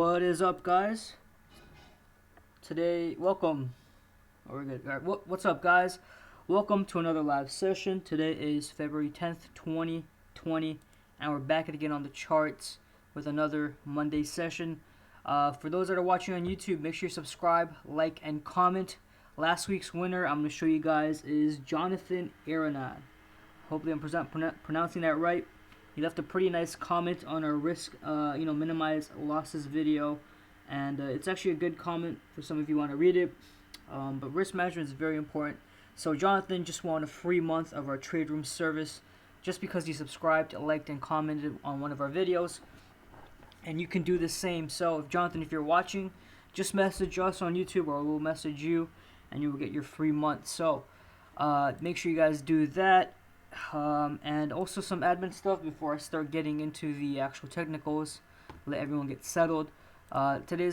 What is up, guys? Today, welcome. Oh, we're good. All right, what's up, guys? Welcome to another live session. Today is February 10th, 2020, and we're back again on the charts with another Monday session. For those that are watching on YouTube, make sure you subscribe, like, and comment. Last week's winner, I'm going to show you guys, is Jonathan Aranan. Hopefully I'm pronouncing that right. He left a pretty nice comment on our risk, minimize losses video, and it's actually a good comment for some of you want to read it. But risk management is very important. So Jonathan just won a free month of our trade room service, just because he subscribed, liked, and commented on one of our videos. And you can do the same. So Jonathan, if you're watching, just message us on YouTube, or we'll message you, and you will get your free month. So make sure you guys do that. And also some admin stuff before I start getting into the actual technicals. Let everyone get settled. We're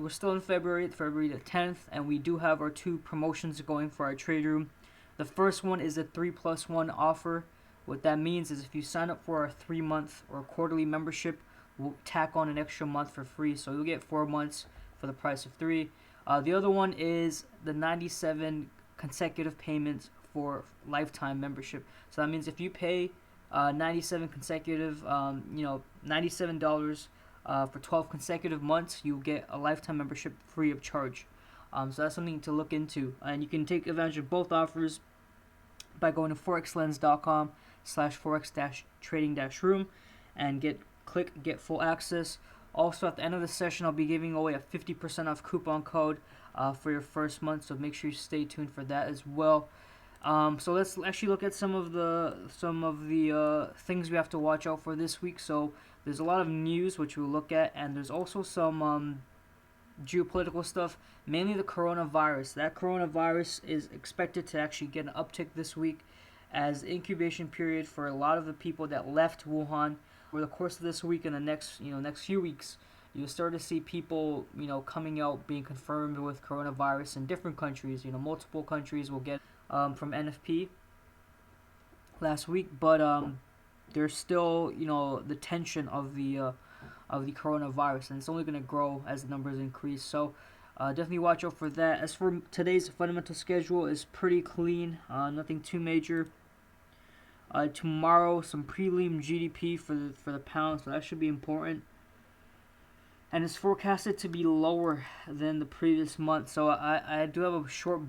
still in February the 10th, and we do have our two promotions going for our trade room. The first one is a 3+1 offer. What that means is if you sign up for our 3-month or quarterly membership, we'll tack on an extra month for free, so you'll get 4 months for the price of 3. The other one is the 97 consecutive payments for lifetime membership. So that means if you pay 97 consecutive, $97 for 12 consecutive months, you get a lifetime membership free of charge. So that's something to look into, and you can take advantage of both offers by going to forexlens.com/forex-trading-room and click get full access. Also, at the end of the session, I'll be giving away a 50% off coupon code for your first month, so make sure you stay tuned for that as well. So let's actually look at some of the things we have to watch out for this week. So there's a lot of news which we'll look at, and there's also some geopolitical stuff, mainly the coronavirus. That coronavirus is expected to actually get an uptick this week, as the incubation period for a lot of the people that left Wuhan over the course of this week and the next few weeks, you'll start to see people coming out being confirmed with coronavirus in different countries. Multiple countries will get from NFP last week, but there's still the tension of the coronavirus, and it's only going to grow as the numbers increase. So definitely watch out for that. As for today's fundamental schedule, is pretty clean, nothing too major. Tomorrow, some prelim GDP for the pound, so that should be important. And it's forecasted to be lower than the previous month. So I do have a short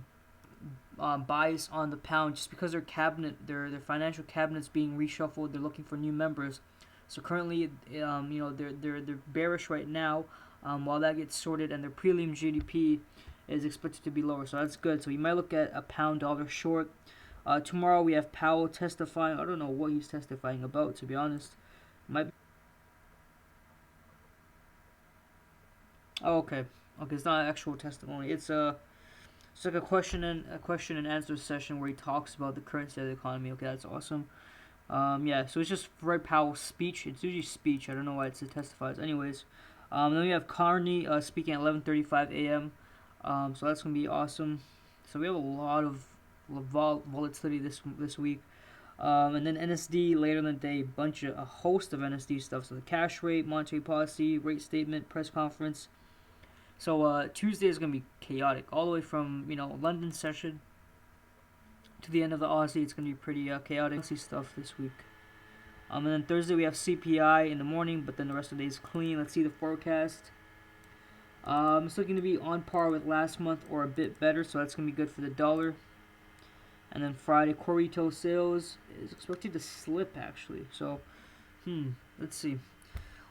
bias on the pound, just because their financial cabinet's being reshuffled. They're looking for new members. So currently, they're bearish right now. While that gets sorted, and their prelim GDP is expected to be lower, so that's good. So you might look at a pound dollar short. Tomorrow we have Powell testifying. I don't know what he's testifying about, to be honest. Okay, it's not an actual testimony. It's like a question and answer session where he talks about the current state of the economy. Okay, that's awesome. So it's just Fred Powell's speech. It's usually speech. I don't know why it testifies. Anyways, then we have Carney speaking at 11:35 a.m. So that's gonna be awesome. So we have a lot of volatility this week. And then NSD later in the day, a host of NSD stuff. So the cash rate, monetary policy, rate statement, press conference. So Tuesday is going to be chaotic, all the way from London session to the end of the Aussie. It's going to be pretty chaotic stuff this week. And then Thursday we have CPI in the morning, but then the rest of the day is clean. Let's see the forecast. It's looking to be on par with last month or a bit better, so that's going to be good for the dollar. And then Friday, core retail sales is expected to slip, actually. So, let's see.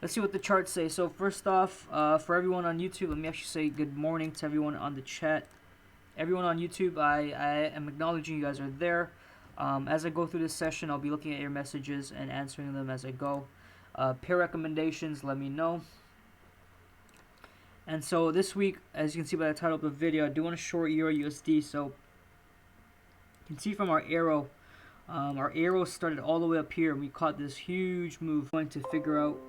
Let's see what the charts say. So first off, for everyone on YouTube, let me actually say good morning to everyone on the chat. Everyone on YouTube, I am acknowledging you guys are there. As I go through this session, I'll be looking at your messages and answering them as I go. Pair recommendations, let me know. And so this week, as you can see by the title of the video, I do want to short EURUSD. So you can see from our arrow started all the way up here, and we caught this huge move. I'm going to figure out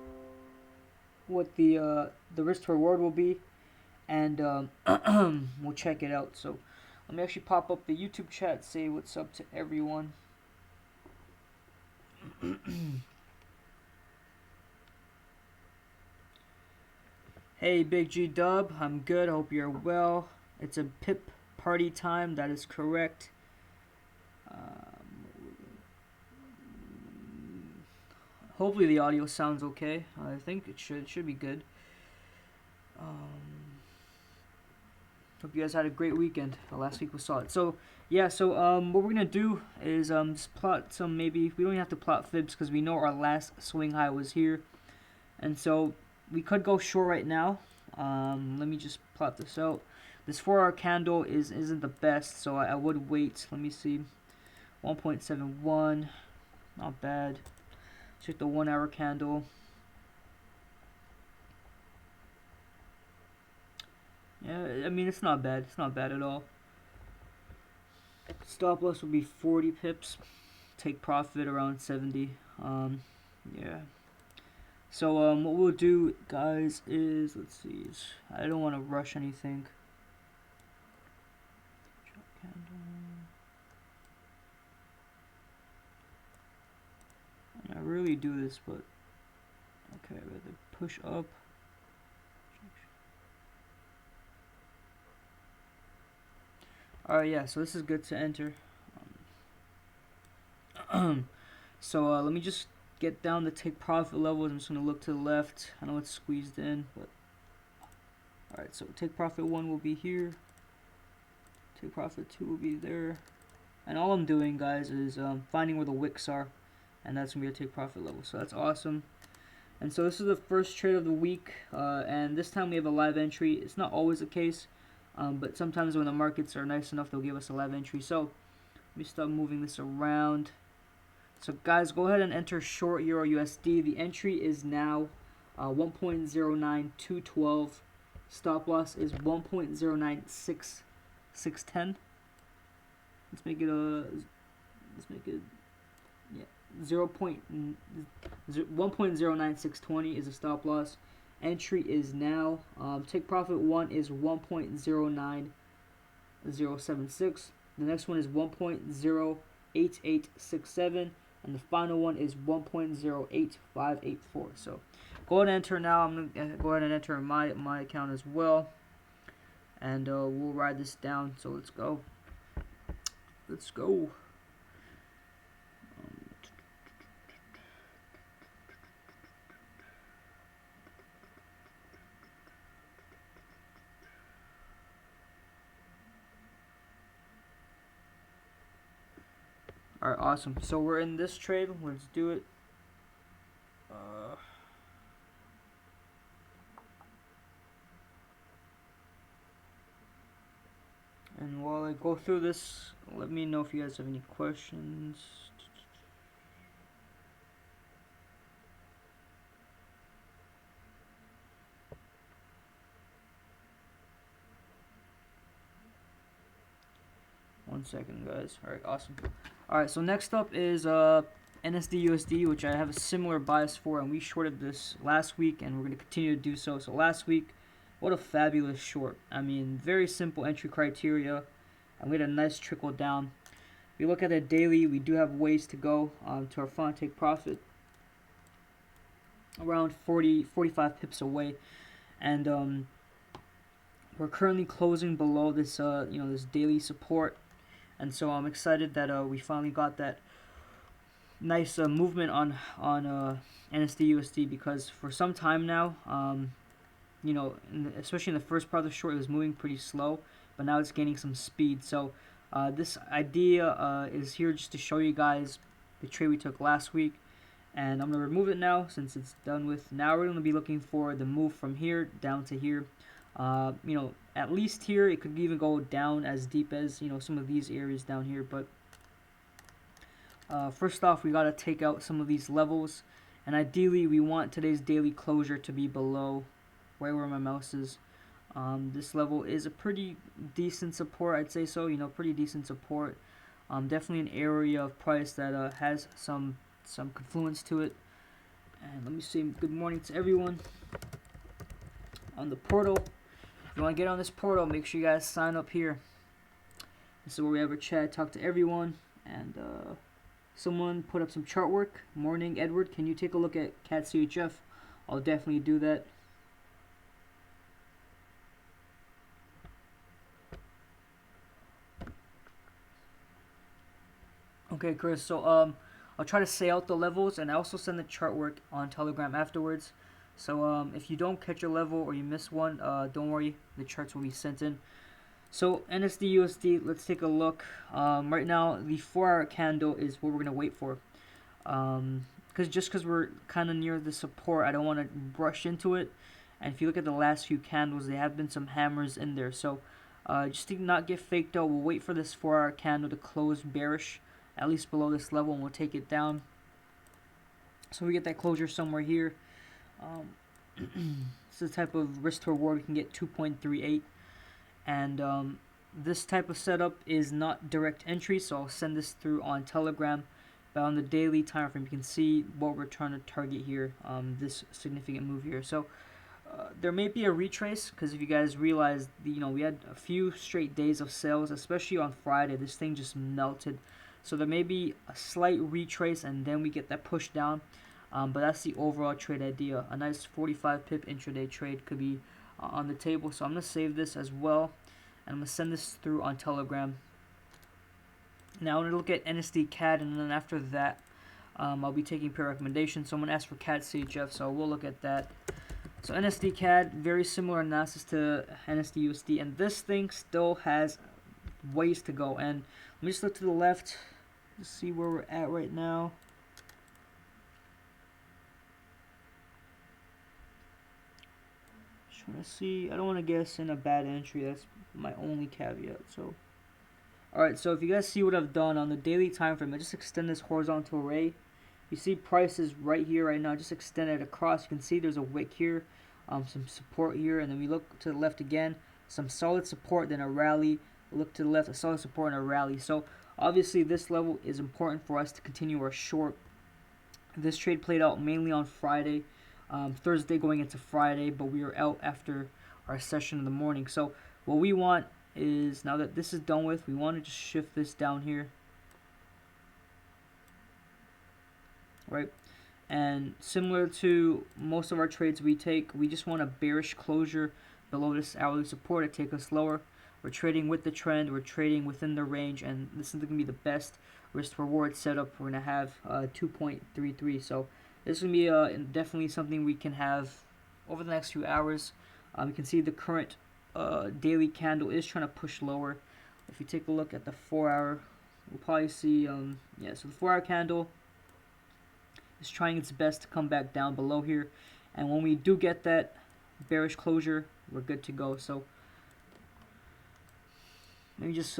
what the risk to reward will be, and we'll check it out. So let me actually pop up the YouTube chat, say what's up to everyone. Hey, Big G Dub, I'm good. Hope you're well. It's a pip party time. That is correct. Hopefully the audio sounds okay. I think it should be good. Hope you guys had a great weekend. Last week was solid. So yeah, what we're gonna do is just plot some. Maybe we don't even have to plot fibs because we know our last swing high was here, and so we could go short right now. Let me just plot this out. This 4-hour candle isn't the best, so I would wait. Let me see, 1.71, not bad. Check the 1-hour candle. Yeah, I mean it's not bad. It's not bad at all. Stop loss would be 40 pips. Take profit around 70. Yeah. So what we'll do, guys, is I don't want to rush anything. I really do this, but okay, I'd rather push up. Alright, yeah, so this is good to enter. So let me just get down the take profit levels. I'm just going to look to the left. I know it's squeezed in, but alright, so take profit 1 will be here. Take profit 2 will be there. And all I'm doing, guys, is finding where the wicks are, and that's going to be a take profit level. So that's awesome. And so this is the first trade of the week, and this time we have a live entry. It's not always the case, but sometimes when the markets are nice enough, they'll give us a live entry. So let me start moving this around. So guys, go ahead and enter short EURUSD. The entry is now 1.09212. Stop loss is 1.09610. Let's make it 1.09620 is a stop loss. Entry is now take profit 1 is 1.09076. The next one is 1.08867, and the final one is 1.08584. So go ahead and enter now. I'm gonna go ahead and enter my account as well, and we'll ride this down. So let's go. Let's go. Alright, awesome. So we're in this trade. Let's do it. And while I go through this, let me know if you guys have any questions. One second, guys. Alright, awesome. Alright, so next up is NZDUSD, which I have a similar bias for, and we shorted this last week, and we're going to continue to do so. So last week, what a fabulous short. I mean, very simple entry criteria, and we had a nice trickle down. If you look at the daily, we do have ways to go to our fund take profit. Around 45 pips away, and we're currently closing below this this daily support. And so I'm excited that we finally got that nice movement on NZDUSD, because for some time now, especially in the first part of the short, it was moving pretty slow, but now it's gaining some speed. So this idea is here just to show you guys the trade we took last week, and I'm going to remove it now since it's done with. Now we're going to be looking for the move from here down to here. At least here. It could even go down as deep as some of these areas down here, but first off, we got to take out some of these levels, and ideally we want today's daily closure to be below right where my mouse is. This level is a pretty decent support, I'd say so. Pretty decent support. Definitely an area of price that has some confluence to it. And let me say good morning to everyone on the portal. If you want to get on this portal, make sure you guys sign up here. This is where we have a chat, talk to everyone, and someone put up some chart work. Morning, Edward. Can you take a look at CADCHF? I'll definitely do that. Okay, Chris. So I'll try to say out the levels, and I also send the chart work on Telegram afterwards. So if you don't catch a level or you miss one, don't worry, the charts will be sent in. So NZDUSD, let's take a look. Right now, the 4-hour candle is what we're gonna wait for. Because we're kind of near the support, I don't want to rush into it. And if you look at the last few candles, there have been some hammers in there. So just to not get faked out, we'll wait for this 4-hour candle to close bearish, at least below this level, and we'll take it down. So we get that closure somewhere here. It's the type of risk to reward we can get 2.38. And this type of setup is not direct entry, so I'll send this through on Telegram. But on the daily time frame, you can see what we're trying to target here, this significant move here. So there may be a retrace, because if you guys realize, we had a few straight days of sales, especially on Friday. This thing just melted. So there may be a slight retrace, and then we get that push down. But that's the overall trade idea. A nice 45 pip intraday trade could be on the table. So I'm going to save this as well, and I'm going to send this through on Telegram. Now I'm going to look at NZD CAD, and then after that, I'll be taking pair recommendations. So I'm going to ask for CADCHF, so we'll look at that. So NZD CAD, very similar analysis to NZDUSD, and this thing still has ways to go. And let me just look to the left, to see where we're at right now. Just want to see, I don't want to guess in a bad entry. That's my only caveat. So, alright, so if you guys see what I've done on the daily time frame, I just extend this horizontal array. You see prices right here, right now. Just extend it across. You can see there's a wick here, some support here, and then we look to the left again, some solid support, then a rally. Look to the left, a solid support and a rally. So obviously this level is important for us to continue our short. This trade played out mainly on Friday, Thursday going into Friday, but we were out after our session in the morning. So what we want is, now that this is done with, we want to just shift this down here. Right, and similar to most of our trades we take, we just want a bearish closure below this hourly support to take us lower. We're trading with the trend, we're trading within the range, and this is going to be the best risk reward setup we're going to have, 2.33. So this is going to be definitely something we can have over the next few hours. You can see the current daily candle is trying to push lower. If you take a look at the 4-hour, we'll probably see, so the 4-hour candle is trying its best to come back down below here, and when we do get that bearish closure, we're good to go. So maybe just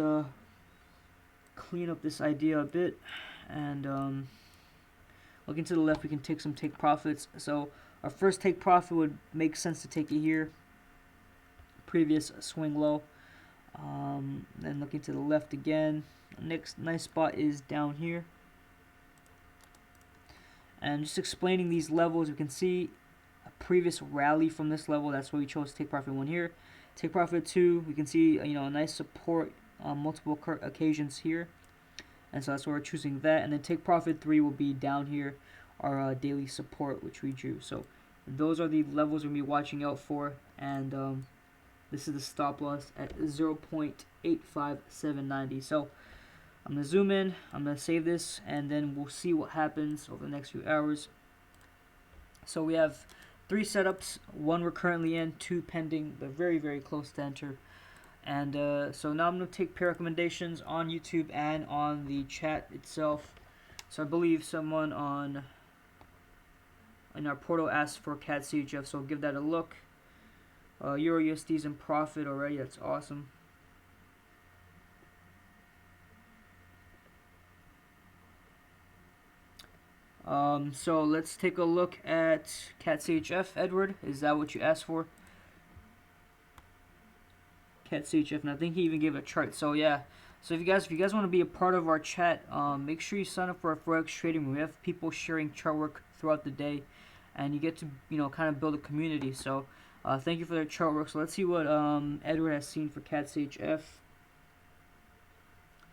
clean up this idea a bit, and looking to the left, we can take some take profits. So our first take profit would make sense to take it here, previous swing low. Then looking to the left again, next nice spot is down here. And just explaining these levels, we can see a previous rally from this level. That's why we chose take profit 1 here. Take profit 2, we can see a nice support on multiple occasions here, and so that's why we're choosing that. And then take profit 3 will be down here, our daily support, which we drew. So those are the levels we'll be watching out for, and this is the stop loss at 0.85790. So I'm going to zoom in, I'm going to save this, and then we'll see what happens over the next few hours. So we have 3 setups, 1 we're currently in, 2 pending, but very, very close to enter. And so now I'm going to take pair recommendations on YouTube and on the chat itself. So I believe someone in our portal asked for CADCHF, so give that a look. EURUSD is in profit already, that's awesome. So let's take a look at CADCHF. Edward, is that what you asked for? CADCHF, and I think he even gave a chart. So yeah, so if you guys want to be a part of our chat, make sure you sign up for our Forex trading room. We have people sharing chart work throughout the day, and you get to kind of build a community. So thank you for their chart work. So let's see what Edward has seen for CADCHF.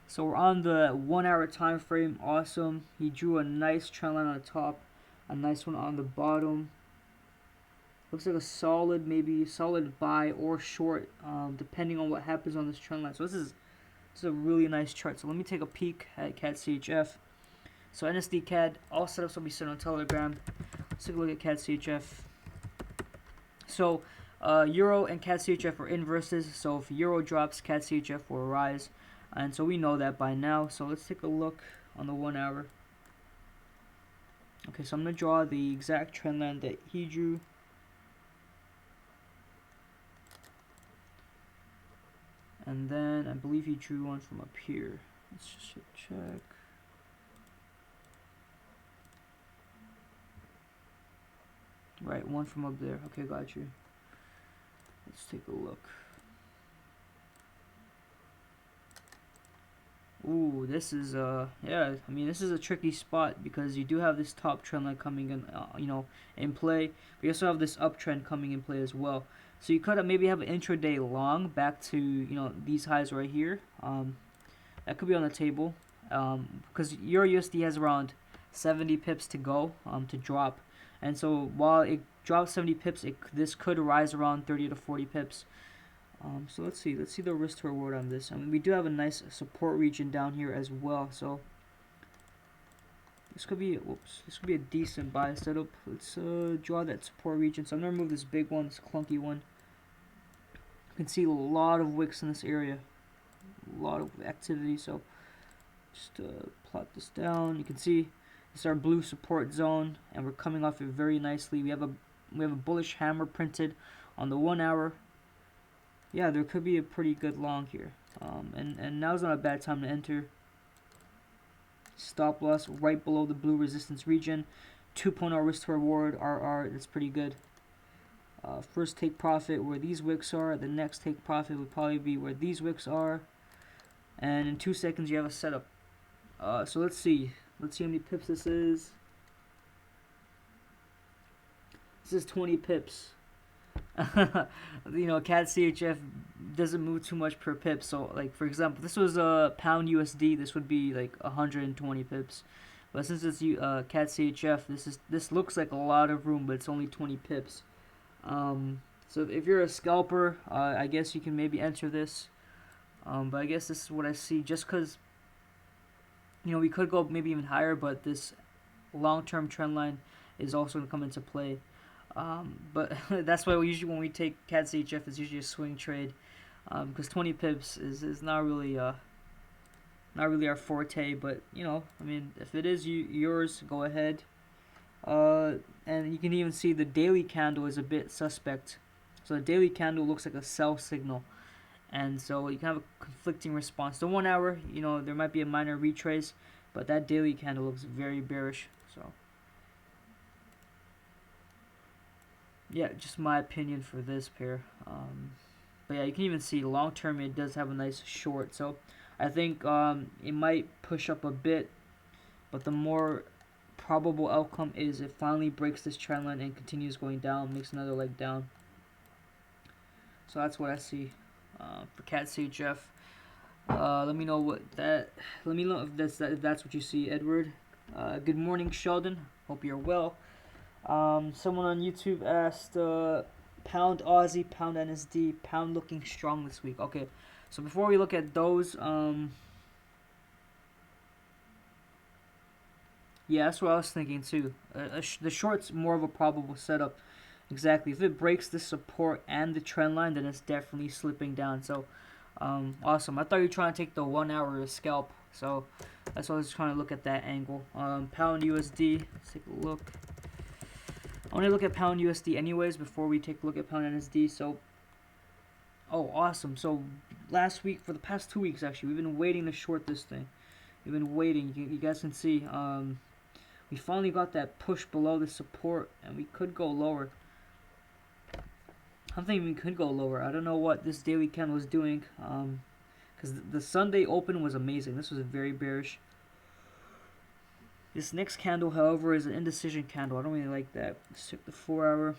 So we're on the 1 hour time frame. Awesome. He drew a nice trend line on the top, a nice one on the bottom. Looks like a solid, maybe solid buy or short, depending on what happens on this trend line. So this is It's a really nice chart. So let me take a peek at CADCHF. So NSD CAD, all setups will be sent on Telegram. Let's take a look at CADCHF. So Euro and CADCHF are inverses. So if Euro drops, CADCHF will rise. And so we know that by now. So let's take a look on the 1 hour. Okay, so I'm going to draw the exact trend line that he drew. And then I believe he drew one from up here. Let's just check. Right, one from up there. Okay, got you. Let's take a look. Ooh, this is yeah, I mean, this is a tricky spot because you do have this top trend line coming in, you know, in play. But you also have this uptrend coming in play as well. So you could maybe have an intraday long back to, you know, these highs right here. That could be on the table because EURUSD has around 70 pips to go to drop. And so while it drops 70 pips, this could rise around 30 to 40 pips. So let's see the risk to reward on this. I mean, we do have a nice support region down here as well. So this could be a decent buy setup. Let's draw that support region. So I'm gonna remove this big one, this clunky one. You can see a lot of wicks in this area, a lot of activity. So just plot this down. You can see it's our blue support zone, and we're coming off it very nicely. We have a bullish hammer printed on the 1 hour. Yeah, there could be a pretty good long here. And now's not a bad time to enter. Stop loss right below the blue resistance region. 2.0 risk to reward, RR, that's pretty good. First take profit where these wicks are. The next take profit would probably be where these wicks are. And in 2 seconds you have a setup. So let's see. Let's see how many pips this is. This is 20 pips. You know, CADCHF doesn't move too much per pip. So, like, for example, this was a pound USD. This would be like 120 pips. But since it's CADCHF, this looks like a lot of room, but it's only 20 pips. So if you're a scalper, I guess you can maybe enter this. But I guess this is what I see. Just because, you know, we could go maybe even higher, but this long-term trend line is also going to come into play. But that's why when we take CADCHF, it's usually a swing trade, because 20 pips is not really our forte. But you know, I mean, if it is yours, go ahead. And you can even see the daily candle is a bit suspect. So the daily candle looks like a sell signal, and so you can have a conflicting response. The 1 hour, you know, there might be a minor retrace, but that daily candle looks very bearish. So yeah, just my opinion for this pair. But yeah, you can even see long term it does have a nice short. So I think it might push up a bit, but the more probable outcome is it finally breaks this trend line and continues going down, makes another leg down. So that's what I see for CADCHF. Let me know if that's what you see, Edward. Good morning, Sheldon. Hope you're well. Someone on YouTube asked pound Aussie, pound NSD, pound looking strong this week. Okay, so before we look at those, yeah, that's what I was thinking too. The short's more of a probable setup. Exactly. If it breaks the support and the trend line, then it's definitely slipping down. So, awesome. I thought you were trying to take the 1 hour scalp. So that's why I was trying to look at that angle. Pound USD. Let's take a look. I want to look at pound USD anyways before we take a look at pound NSD. So, oh, awesome. So last week, for the past 2 weeks actually, we've been waiting to short this thing. We've been waiting. You guys can see. We finally got that push below the support, and we could go lower. I'm thinking we could go lower. I don't know what this daily candle is doing, because the Sunday open was amazing. This was very bearish. This next candle, however, is an indecision candle. I don't really like that. Let's check the 4 hour.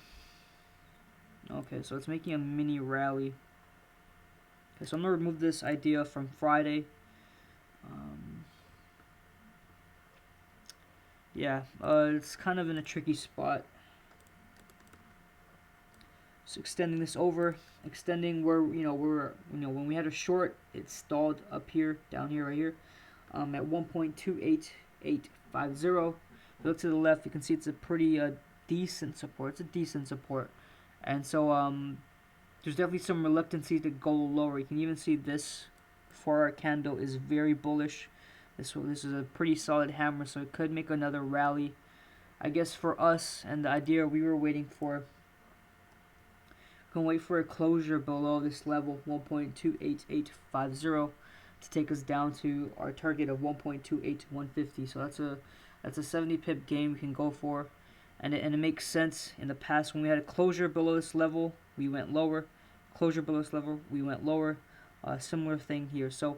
Okay, so it's making a mini rally. Okay, so I'm going to remove this idea from Friday. Yeah, it's kind of in a tricky spot. So extending this over, extending where when we had a short, it stalled up here, down here, right here, at 1.28850. Look to the left, you can see it's a pretty decent support. It's a decent support, and so there's definitely some reluctancy to go lower. You can even see this 4-hour candle is very bullish. This is a pretty solid hammer, so it could make another rally. I guess for us, and the idea we were waiting for, can wait for a closure below this level 1.28850 to take us down to our target of 1.28150. So that's a 70 pip game we can go for, and it makes sense. In the past, when we had a closure below this level, we went lower. Closure below this level, we went lower. Similar thing here. So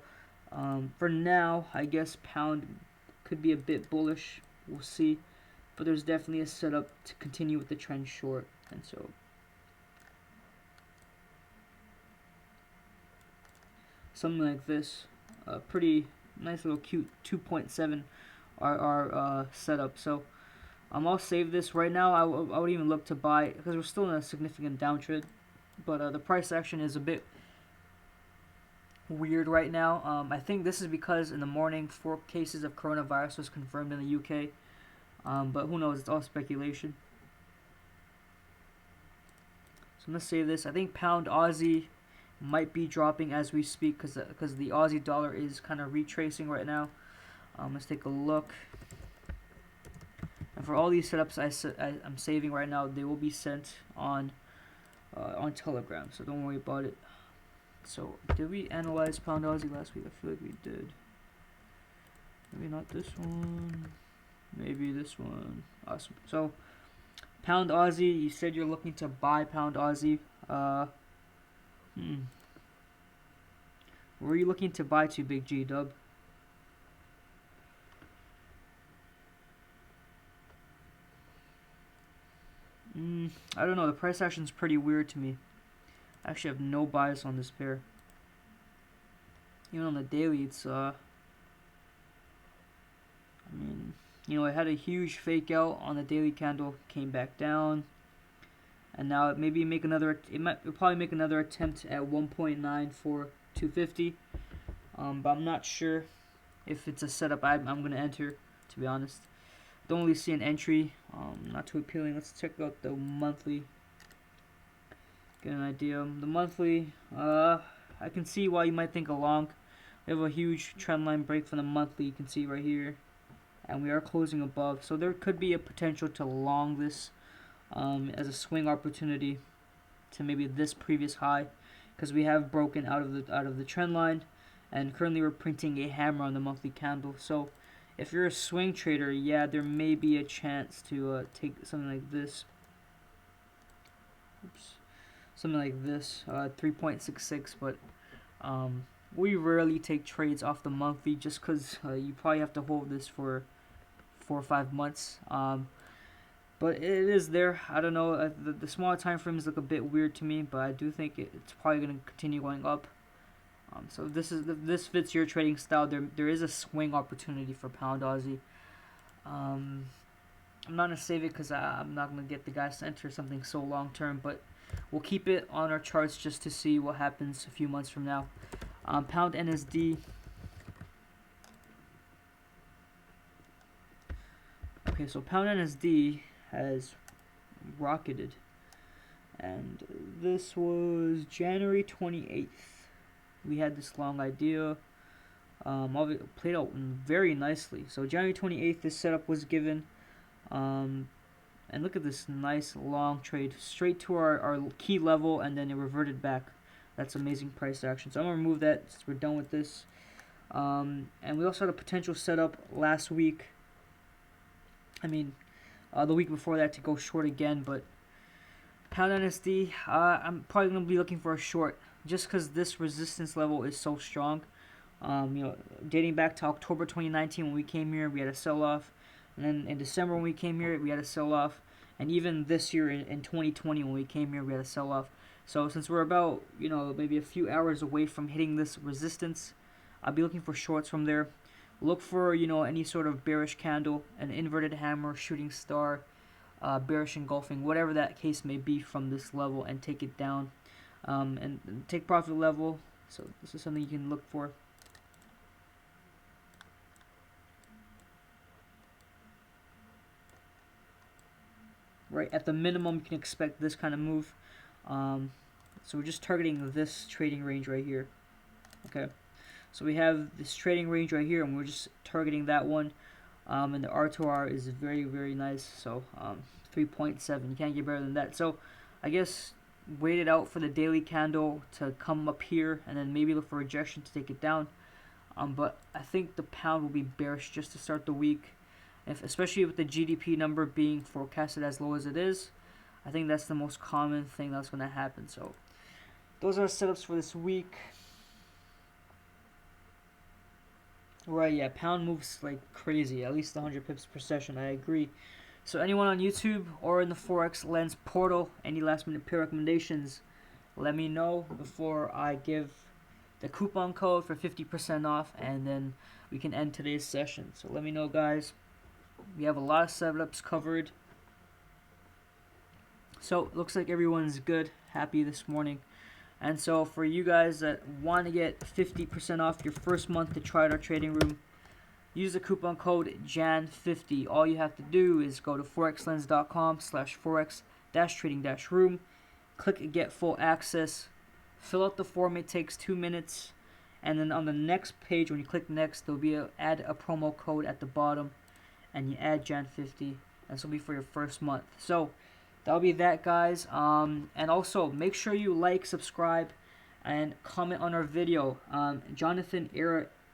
for now, I guess pound could be a bit bullish. We'll see, but there's definitely a setup to continue with the trend short, and so. Something like this, pretty nice little cute 2.7 our setup. So I'll save this right now. I would even look to buy because we're still in a significant downtrend, but the price action is a bit weird right now. I think this is because in the morning 4 cases of coronavirus was confirmed in the UK, but who knows? It's all speculation. So I'm gonna save this. I think pound Aussie might be dropping as we speak because the Aussie dollar is kind of retracing right now. Let's take a look. And for all these setups I'm saving right now, they will be sent on Telegram, so don't worry about it. So did we analyze pound Aussie last week? I feel like we did. Maybe not this one. Maybe this one. Awesome. So pound Aussie, you said you're looking to buy pound Aussie. Where are you looking to buy to, Big G Dub? I don't know. The price action's pretty weird to me. I actually have no bias on this pair. Even on the daily, it's I mean, it had a huge fake out on the daily candle, came back down. And now it maybe make another. It'll probably make another attempt at 1.94250. But I'm not sure if it's a setup I'm gonna enter. To be honest, don't really see an entry. Not too appealing. Let's check out the monthly. Get an idea. The monthly. I can see why you might think a long. We have a huge trend line break from the monthly. You can see right here, and we are closing above. So there could be a potential to long this. As a swing opportunity to maybe this previous high, because we have broken out of the trend line, and currently we're printing a hammer on the monthly candle. So if you're a swing trader, yeah, there may be a chance to take something like this. Oops, something like this, 3.66. But we rarely take trades off the monthly just because you probably have to hold this for 4 or 5 months. But it is there. I don't know. The smaller time frames look a bit weird to me, but I do think it's probably going to continue going up. So this fits your trading style. There is a swing opportunity for pound Aussie. I'm not gonna save it because I'm not gonna get the guys to enter something so long term, but we'll keep it on our charts just to see what happens a few months from now. Pound NSD. Okay, so pound NSD has rocketed, and this was January 28th. We had this long idea. It played out very nicely. So January 28th, this setup was given, and look at this nice long trade straight to our key level, and then it reverted back. That's amazing price action. So I'm gonna remove that since we're done with this. And we also had a potential setup last week. I mean, the week before that to go short again, but pound NSD, I'm probably going to be looking for a short just because this resistance level is so strong. Dating back to October 2019 when we came here, we had a sell-off, and then in December when we came here, we had a sell-off, and even this year in 2020 when we came here, we had a sell-off. So since we're about maybe a few hours away from hitting this resistance, I'll be looking for shorts from there. Look for any sort of bearish candle, an inverted hammer, shooting star, bearish engulfing, whatever that case may be, from this level and take it down, and take profit level. So this is something you can look for. Right at the minimum, you can expect this kind of move. So we're just targeting this trading range right here. Okay, so we have this trading range right here, and we're just targeting that one. And the R2R is very, very nice. So 3.7, you can't get better than that. So I guess wait it out for the daily candle to come up here, and then maybe look for rejection to take it down. But I think the pound will be bearish just to start the week, especially with the GDP number being forecasted as low as it is. I think that's the most common thing that's going to happen. So those are setups for this week. Right, yeah, pound moves like crazy, at least 100 pips per session, I agree. So anyone on YouTube or in the Forex Lens portal, any last minute pair recommendations, let me know before I give the coupon code for 50% off, and then we can end today's session. So let me know, guys. We have a lot of setups covered. So looks like everyone's good, happy this morning. And so for you guys that want to get 50% off your first month to try out our trading room, use the coupon code JAN50. All you have to do is go to forexlens.com/forex-trading-room, click get full access, fill out the form. It takes 2 minutes, and then on the next page, when you click next, there'll be add a promo code at the bottom, and you add JAN50, and this will be for your first month. So that'll be that, guys. And also make sure you like, subscribe, and comment on our video. Jonathan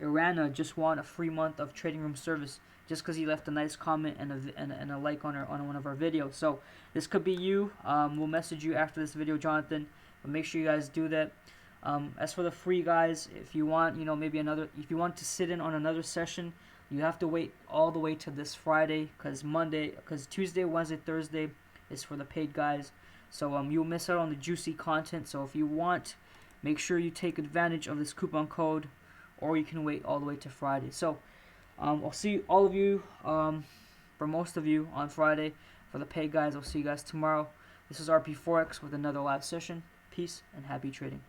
Irana just won a free month of trading room service just because he left a nice comment and a like on one of our videos. So this could be you. We'll message you after this video, Jonathan. But make sure you guys do that. As for the free, guys, if you want, if you want to sit in on another session, you have to wait all the way to this Friday, because Tuesday, Wednesday, Thursday is for the paid guys. So you'll miss out on the juicy content. So if you want, make sure you take advantage of this coupon code, or you can wait all the way to Friday. So I'll see all of you, for most of you, on Friday. For the paid guys, I'll see you guys tomorrow. This is RP Forex with another live session. Peace and happy trading.